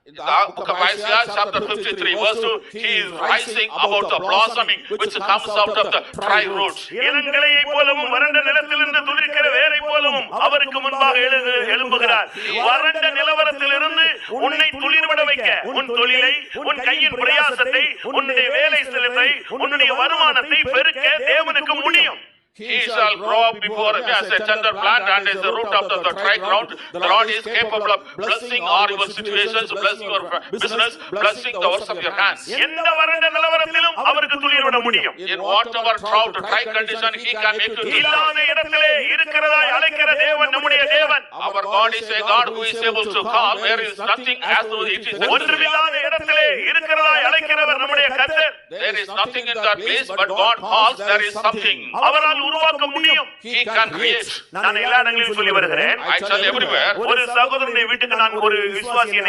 In the book of Isaiah chapter 53 verse 2, he is rising about the blossoming which comes out of the dry roots. இளங்கிளையை போலவும் வறண்ட நிலத்திலிருந்து துளிர்க்கிற வேரை போலவும் அவருக்கு முன்பாக எழும்புகிறார். வறண்ட நிலவரத்திலிருந்து உன்னை துளிர்விட வைக்க உன் தொழிலை, உன் கையின் பிரயாசத்தை, உன்னுடைய வேலை செலவை, உன்னுடைய வருமானத்தை பெருக்க தேவனுக்கு முடியும். He shall grow up before him as a tender plant and as the root of the dry ground. The Lord is capable of blessing all your situations, blessing your business, blessing the works of your hands. எந்த வறண்ட நிலவரத்திலும் அவருக்கு துளிர்விட முடியும். In whatever drought, dry condition, he can make you இல்லாத இடத்திலே இருக்கிறதாய் அழைக்கிற தேவன் நம்முடைய தேவன். Our God is a God who is able to call where is nothing as though it is. ஒன்றுமில்லாத இடத்திலே இருக்கிறதாய் அழைக்கிறவர் நம்முடைய கர்த்தர். There is nothing in that place, but God calls there is something. அவரால் உருவாக்க முடியும். He can create. நான் எல்லா இடங்களிலும் சொல்லி வருகிறேன். I tell everywhere. ஒரு சகோதரனுடைய வீட்டுக்கு நான் ஒரு விசுவாசியை